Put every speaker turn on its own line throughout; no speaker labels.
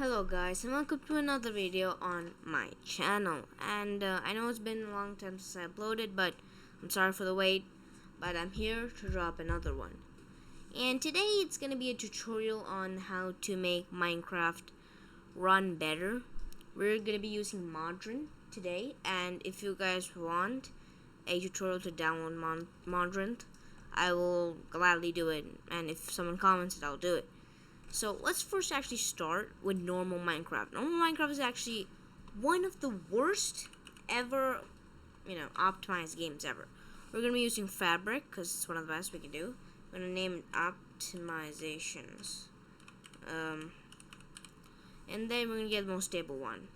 Hello guys and welcome to another video on my channel. And I know it's been a long time since I uploaded, but I'm sorry for the wait, but I'm here to drop another one. And today it's gonna be a tutorial on how to make Minecraft run better. We're gonna be using Modron today, and if you guys want a tutorial to download Modron, I will gladly do it, and if someone comments it, I'll do it. So let's first actually start with normal Minecraft. Normal Minecraft is actually one of the worst ever, optimized games ever. We're going to be using Fabric because it's one of the best we can do. I'm going to name it Optimizations. And then we're going to get the most stable one.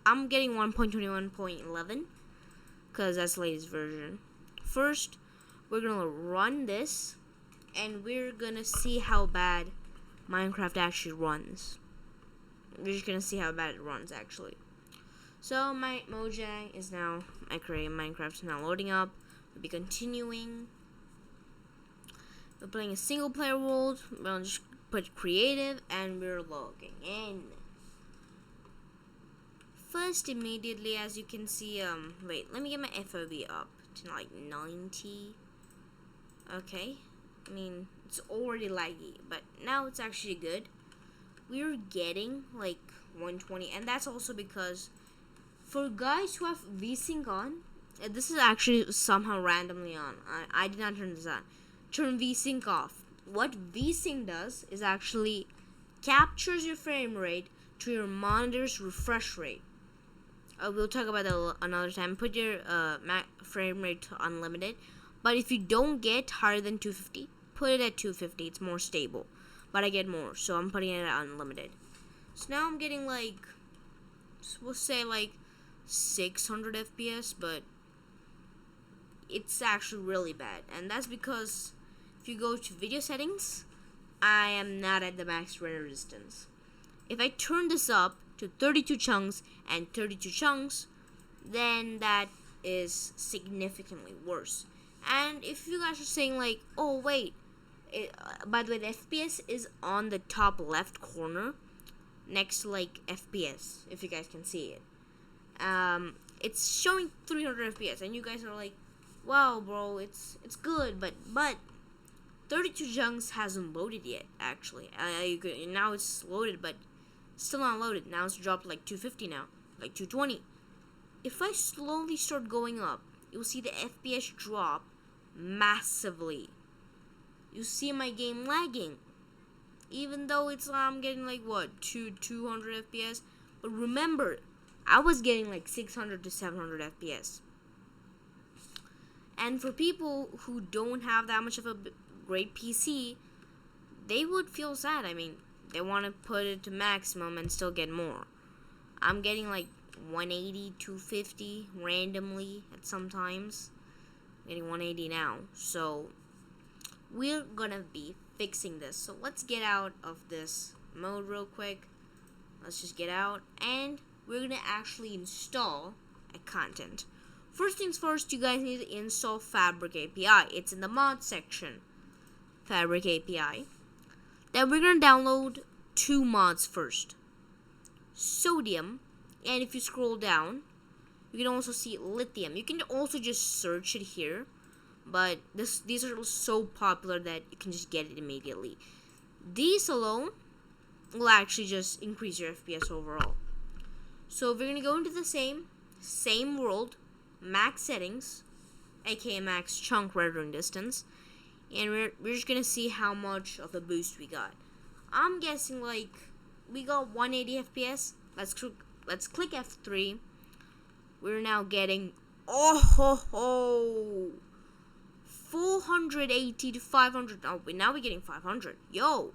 I'm getting 1.21.11 because that's the latest version. First, we're going to run this, and we're going to see how bad Minecraft actually runs. We're just gonna see how bad it runs actually. So my Mojang is now, my created Minecraft is now loading up. We'll be continuing. We're playing a single player world. We'll just put creative and we're logging in. First, immediately, as you can see, wait, let me get my FOV up to like 90. Okay. It's already laggy, but now it's actually good. We're getting like 120, and that's also because for guys who have VSync on, this is actually somehow randomly on. I did not turn this on. Turn VSync off. What VSync does is actually captures your frame rate to your monitor's refresh rate. We'll talk about that another time. Put your frame rate to unlimited, but if you don't get higher than 250, put it at 250. It's more stable, but I get more, so I'm putting it at unlimited. So now I'm getting like, we'll say like 600 FPS, but it's actually really bad, and that's because if you go to video settings, I am not at the max render distance. If I turn this up to 32 chunks and 32 chunks, then that is significantly worse. And if you guys are saying like, oh wait, by the way, the FPS is on the top left corner next to like FPS, if you guys can see it. It's showing 300 FPS, and you guys are like, wow bro, it's good, but 32 chunks hasn't loaded yet actually. Now it's loaded, but still not loaded. Now it's dropped like 250 now, like 220. If I slowly start going up, you'll see the FPS drop massively. You see my game lagging, even though I'm getting like 200 FPS. But remember, I was getting like 600 to 700 FPS. And for people who don't have that much of a great PC, they would feel sad. They want to put it to maximum and still get more. I'm getting like 180, 250 randomly at sometimes. I'm getting 180 now, so we're gonna be fixing this. So let's get out of this mode real quick. Let's just get out, and we're gonna actually install a content. First things first, you guys need to install Fabric API. It's in the mod section, Fabric API. Then we're gonna download two mods first, Sodium, and if you scroll down, you can also see Lithium. You can also just search it here, but these are so popular that you can just get it immediately. These alone will actually just increase your FPS overall. So we're gonna go into the same world, max settings, aka max chunk rendering distance, and we're just gonna see how much of a boost we got. I'm guessing like we got 180 FPS. Let's click F3. We're now getting 480 to 500. Oh, now we're getting 500. Yo,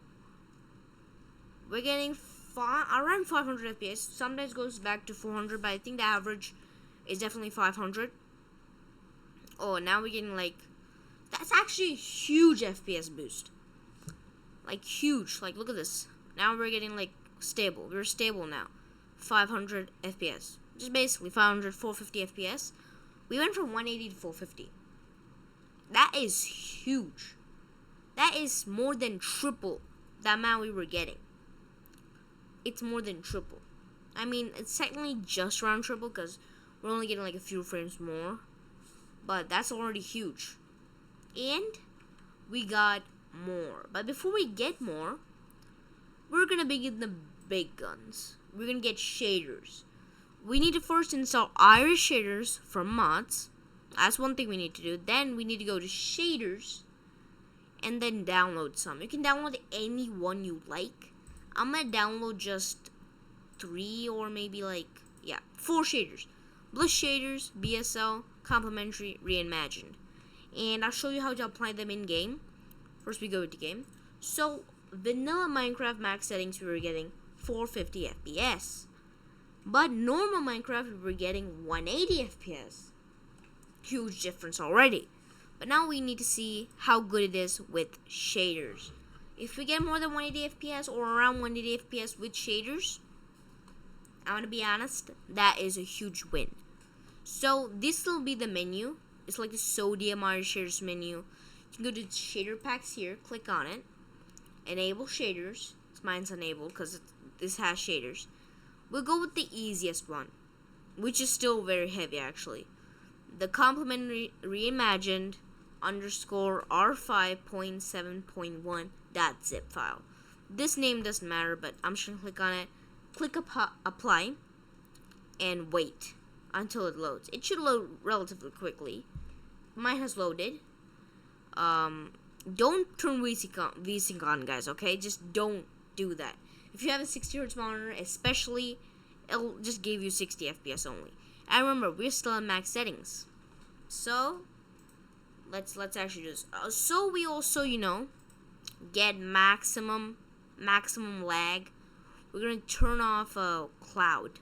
we're getting around 500 FPS. Sometimes goes back to 400, but I think the average is definitely 500. Oh, now we're getting like, that's actually a huge FPS boost. Like huge. Like look at this. Now we're getting like stable. We're stable now. 500 FPS. Just basically 500, 450 FPS. We went from 180 to 450. That is huge. That is more than triple the amount we were getting. it's more than triple. I mean, it's technically just around triple because we're only getting like a few frames more, but that's already huge. And we got more. But before we get more, we're gonna begin the big guns. We're gonna get shaders. We need to first install Iris shaders from mods. That's one thing we need to do. Then we need to go to shaders and then download some. You can download any one you like. I'm gonna download just 3 or maybe like 4 shaders. Bliss shaders, BSL, complementary, reimagined. And I'll show you how to apply them in game. First we go to game. So vanilla Minecraft max settings we were getting 450 FPS. But normal Minecraft we were getting 180 FPS. Huge difference already. But now we need to see how good it is with shaders. If we get more than 180 FPS or around 180 FPS with shaders, I'm gonna be honest, that is a huge win. So this will be the menu. It's like the Sodium Iris shaders menu. You can go to shader packs here, click on it, enable shaders. Mine's enabled because this has shaders. We'll go with the easiest one, which is still very heavy actually. The complementary reimagined underscore r5.7.1.zip file. This name doesn't matter, but I'm just gonna click on it. Click apply and wait until it loads. It should load relatively quickly. Mine has loaded. Don't turn VSync on, guys, okay? Just don't do that. If you have a 60Hz monitor, especially, it'll just give you 60 FPS only. And remember, we're still in max settings. So, let's actually just... so we also, get maximum lag. We're going to turn off cloud.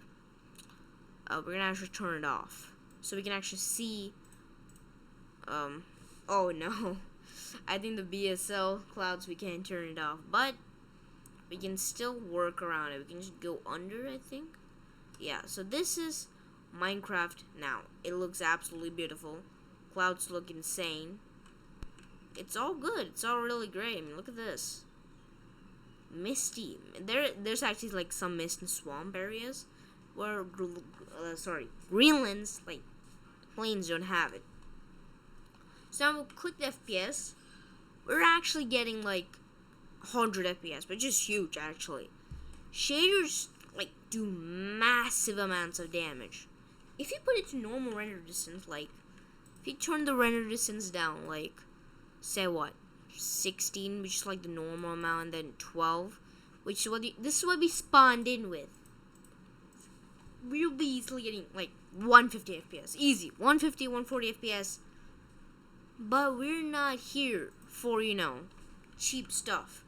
We're going to actually turn it off. So we can actually see... oh no. I think the BSL clouds, we can't turn it off. But we can still work around it. We can just go under, I think. Yeah, so this is Minecraft now. It looks absolutely beautiful. Clouds look insane. It's all good. It's all really great. I mean, look at this. Misty. There's actually like some mist and swamp areas where Greenland's like plains don't have it. So now we'll click the FPS. We're actually getting like 100 FPS, which is huge actually. Shaders like do massive amounts of damage. If you put it to normal render distance, like if you turn the render distance down, like say what, 16, which is like the normal amount, and then 12, which is what this is what we spawned in with. We'll be easily getting like 150 FPS, easy, 150, 140 FPS. But we're not here for cheap stuff.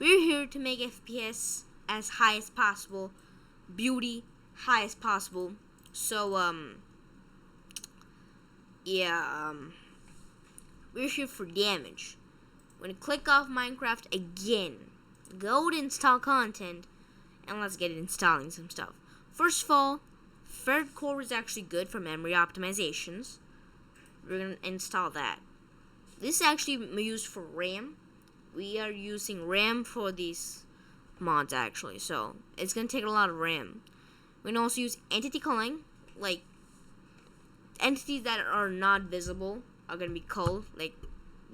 We're here to make FPS as high as possible, beauty high as possible. So we're here for damage. We're gonna click off Minecraft again, go to install content, and let's get installing some stuff. First of all, third core is actually good for memory optimizations. We're gonna install that. This is actually used for RAM. We are using RAM for these mods actually, so it's gonna take a lot of RAM. We can also use entity culling, like entities that are not visible are gonna be culled, like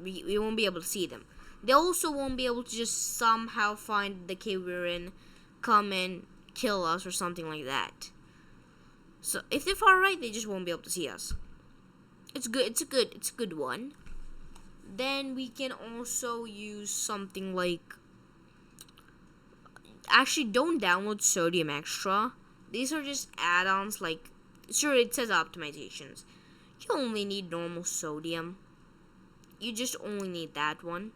we won't be able to see them. They also won't be able to just somehow find the cave we're in, come and kill us or something like that. So if they're far right, they just won't be able to see us. It's good. It's a good one. Then we can also use something like, actually don't download Sodium Extra. These are just add-ons, like, sure, it says optimizations. You only need normal sodium. You just only need that one.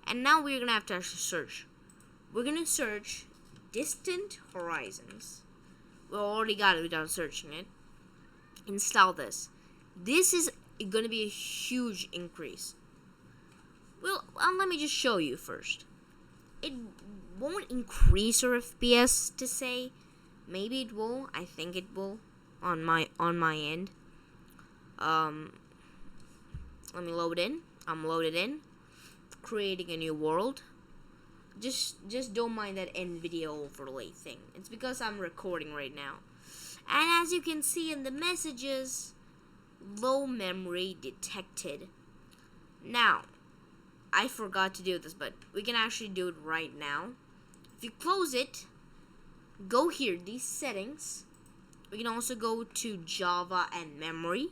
And now we're gonna have to actually search. We're gonna search Distant Horizons. We already got it without searching it. Install this. This is gonna be a huge increase. Well, let me just show you first. It won't increase our FPS to say. Maybe it will. I think it will on my end. Let me load in. I'm loaded in. Creating a new world. Just don't mind that NVIDIA overlay thing. It's because I'm recording right now. And as you can see in the messages, low memory detected. Now, I forgot to do this, but we can actually do it right now. If you close it, go here, these settings. We can also go to Java and memory.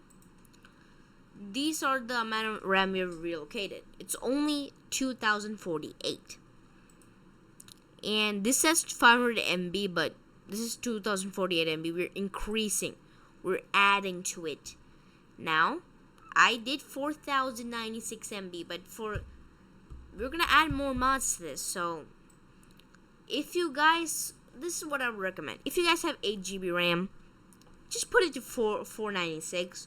These are the amount of RAM we have relocated. It's only 2048. And this says 500 MB, but this is 2048 MB. We're increasing. We're adding to it. Now, I did 4096 MB, but we're gonna add more mods to this. So, if you guys, this is what I would recommend. If you guys have 8 GB RAM, just put it to 496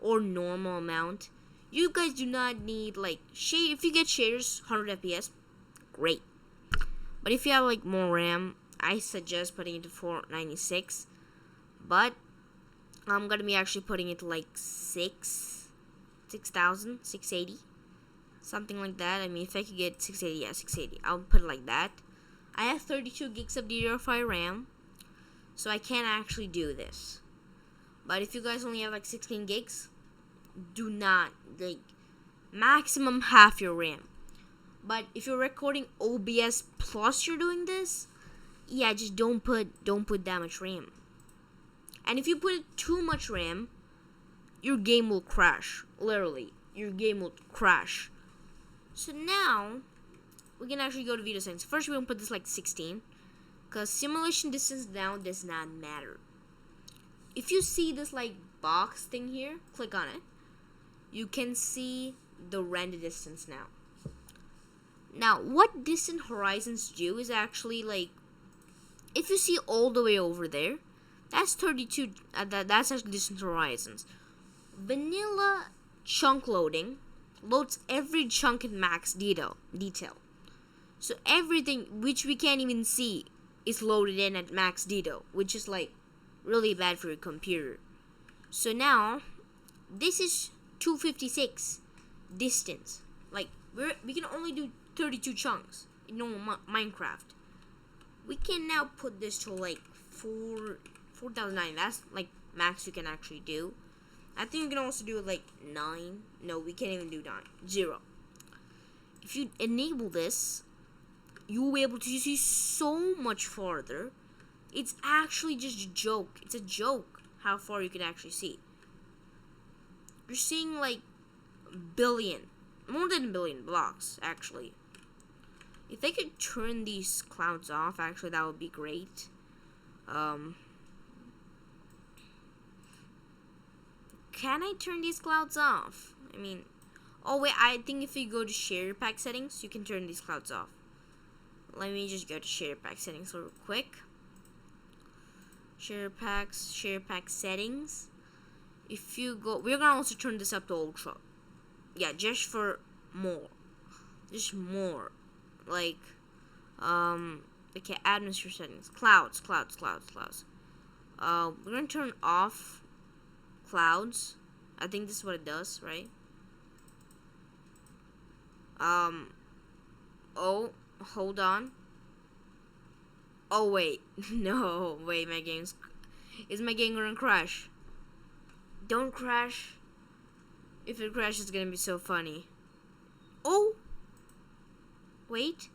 or normal amount. You guys do not need like shade. If you get shaders 100 FPS, great. But if you have like more RAM, I suggest putting it to 496. But I'm gonna be actually putting it to like 680, something like that. I mean, if I could get 680, yeah, 680. I'll put it like that. I have 32 gigs of DDR5 RAM, so I can actually do this. But if you guys only have like 16 gigs, do not, like, maximum half your RAM. But if you're recording OBS plus you're doing this, yeah, just don't put that much RAM. And if you put too much RAM, your game will crash. Literally, your game will crash. So now we can actually go to video settings. First, we're gonna put this like 16, because simulation distance now does not matter. If you see this like box thing here, click on it. You can see the render distance now. Now, what distant horizons do is actually like, if you see all the way over there, that's 32. That's actually distant horizons. Vanilla chunk loading loads every chunk in max detail. So everything which we can't even see is loaded in at max detail, which is like really bad for your computer. So now this is 256 distance. Like we can only do 32 chunks in normal Minecraft. We can now put this to like 4009. That's like max you can actually do. I think you can also do like 9. No, we can't even do 9. 0. If you enable this, you will be able to see so much farther. It's actually just a joke. It's a joke how far you can actually see. You're seeing like more than a billion blocks actually. If they could turn these clouds off, actually that would be great. Can I turn these clouds off? I mean, oh wait, I think if you go to shader pack settings, you can turn these clouds off. Let me just go to shader pack settings real quick. Shader pack settings. If you go, we're gonna also turn this up to ultra. Yeah, just for more. Just more. Like, okay, atmosphere settings. Clouds. We're gonna turn off clouds. I think this is what it does, right? Oh, hold on. Oh wait, no, wait, is my game gonna crash? Don't crash. If it crashes, it's gonna be so funny. Oh, wait.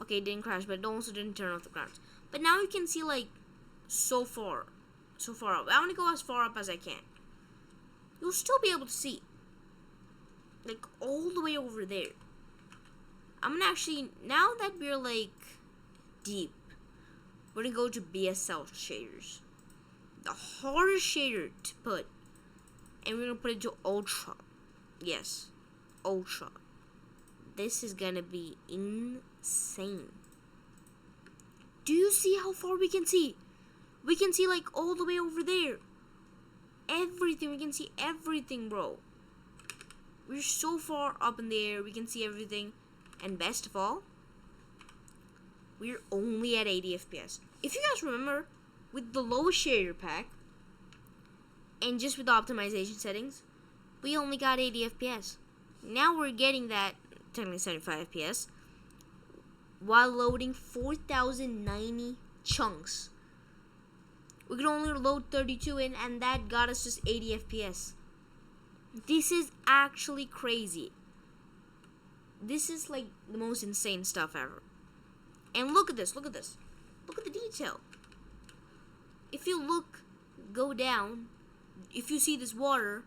Okay, it didn't crash, but it also didn't turn off the clouds. But now you can see like so far up. I want to go as far up as I can. You'll still be able to see, like all the way over there. I'm gonna actually, now that we're like deep, we're gonna go to BSL shaders, the hardest shader to put, and we're gonna put it to ultra. Yes, ultra. This is gonna be insane. Do you see how far we can see? We can see like all the way over there. Everything, we can see everything, bro. We're so far up in the air, we can see everything. And best of all, we're only at 80 FPS. If you guys remember, with the lowest shader pack, and just with the optimization settings, we only got 80 FPS. Now we're getting that, technically 75 FPS, while loading 4,090 chunks. We could only load 32 in, and that got us just 80 FPS. This is actually crazy. This is like the most insane stuff ever. And look at this, look at this. Look at the detail. If you go down, if you see this water,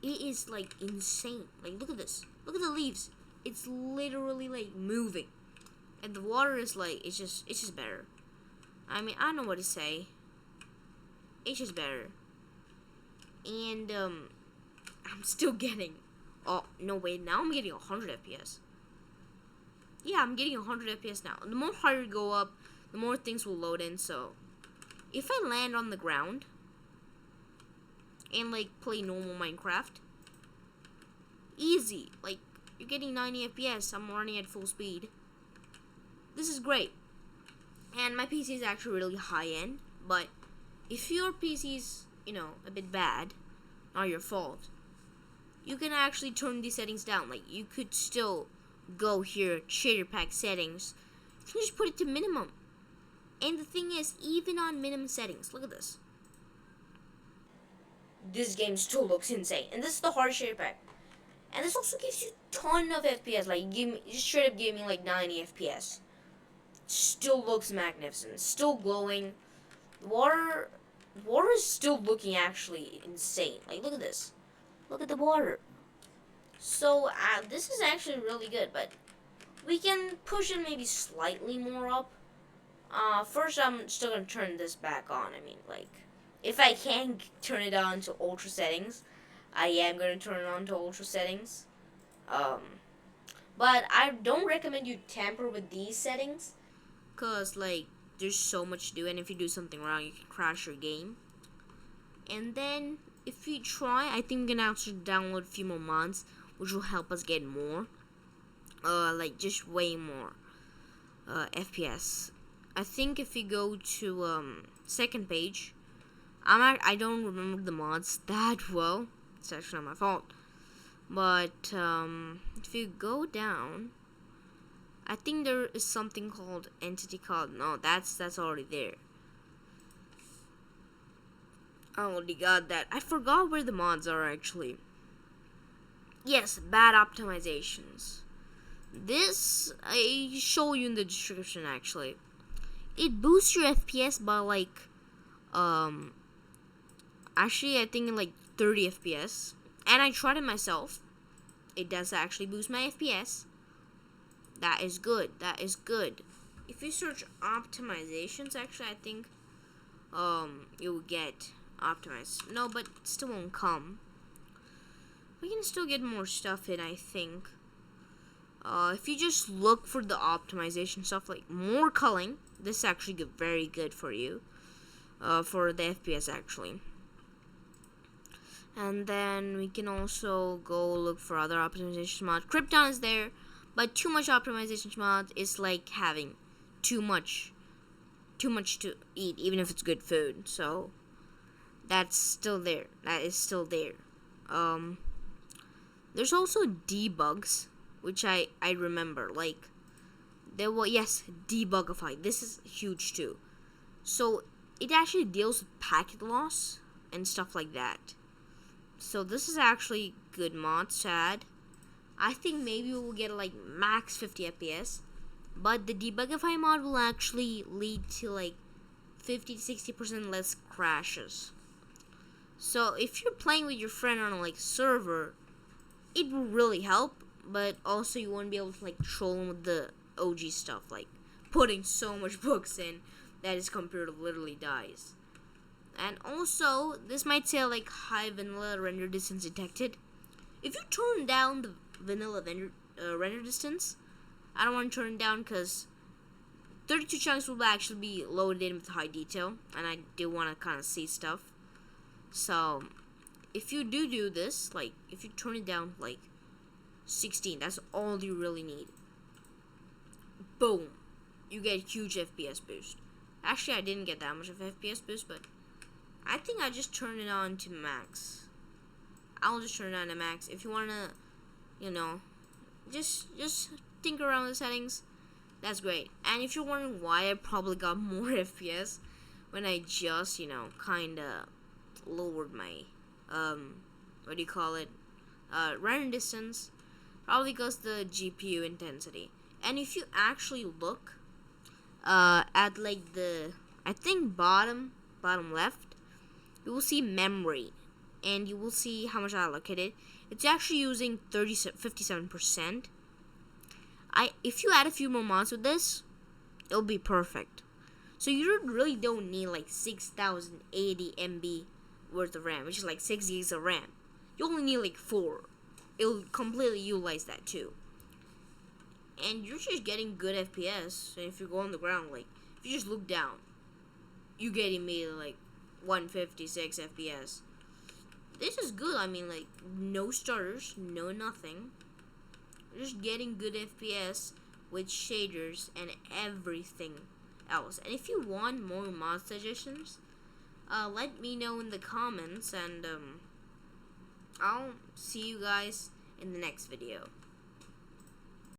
it is like insane. Like, look at this. Look at the leaves. It's literally like moving. And the water is like, it's just better. I mean, I don't know what to say. It's just better. And, I'm still getting, oh, no, wait, now I'm getting 100 FPS. Yeah, I'm getting 100 FPS now. The more higher you go up, the more things will load in, so if I land on the ground and, like, play normal Minecraft, easy. Like, you're getting 90 FPS, I'm running at full speed. This is great. And my PC is actually really high-end, but if your PC's, a bit bad, not your fault, you can actually turn these settings down. Like, you could still go here, shader pack settings. You can just put it to minimum. And the thing is, even on minimum settings, look at this. This game still looks insane. And this is the hard shader pack. And this also gives you a ton of FPS. Like, just straight up gave me like 90 FPS. Still looks magnificent. Still glowing. Water is still looking actually insane. Like, look at this. Look at the water. So, this is actually really good, but we can push it maybe slightly more up. First, I'm still going to turn this back on. I mean, like, if I can turn it on to ultra settings, I am going to turn it on to ultra settings. But I don't recommend you tamper with these settings, because, like, there's so much to do, and if you do something wrong, you can crash your game. And then, if we try, I think we're gonna actually download a few more mods, which will help us get more, like, just way more, FPS. I think if we go to, second page, I don't remember the mods that well. It's actually not my fault. But, if you go down, I think there is something called entity called, no, that's already there. I already got that. I forgot where the mods are actually. Yes, bad optimizations. This, I show you in the description actually. It boosts your FPS by like, actually I think like 30 FPS. And I tried it myself. It does actually boost my FPS. That is good. That is good. If you search optimizations, actually, I think you will get optimized. No, but it still won't come. We can still get more stuff in, I think. If you just look for the optimization stuff, like more culling, this is actually very good for you. For the FPS, actually. And then we can also go look for other optimization mods. Krypton is there. But too much optimization mod is like having too much to eat, even if it's good food. So that's still there. That is still there. There's also debugs, which I remember. Like, there was, yes, Debugify. This is huge too. So it actually deals with packet loss and stuff like that. So this is actually good mods to add. I think maybe we'll get like max 50 FPS, but the Debugify mod will actually lead to like 50 to 60% less crashes. So if you're playing with your friend on a like server, it will really help, but also you won't be able to like troll him with the OG stuff, like putting so much books in that his computer literally dies. And also, this might say like high vanilla render distance detected. If you turn down the vanilla render distance, I don't want to turn it down because 32 chunks will actually be loaded in with high detail, and I do want to kind of see stuff. So if you do this, like if you turn it down like 16, that's all you really need. Boom, you get a huge FPS boost. Actually, I didn't get that much of FPS boost, but I think I just turned it on to max. I'll just turn it on to max. If you wanna, just tinker around with the settings, That's great. And if you're wondering why I probably got more FPS when I just, kinda lowered my, what do you call it, render distance, probably because the GPU intensity. And if you actually look, at like the, I think bottom left, you will see memory, and you will see how much I allocated. It's actually using 57%. If you add a few more mods with this, it'll be perfect. So you really don't need like 6080 MB worth of RAM, which is like 6 gigs of RAM. You only need like 4. It'll completely utilize that too. And you're just getting good FPS. And if you go on the ground, like if you just look down, you get immediately like 156 FPS. This is good. I mean, like no stutters, no nothing. Just getting good FPS with shaders and everything else. And if you want more mod suggestions, let me know in the comments, and I'll see you guys in the next video.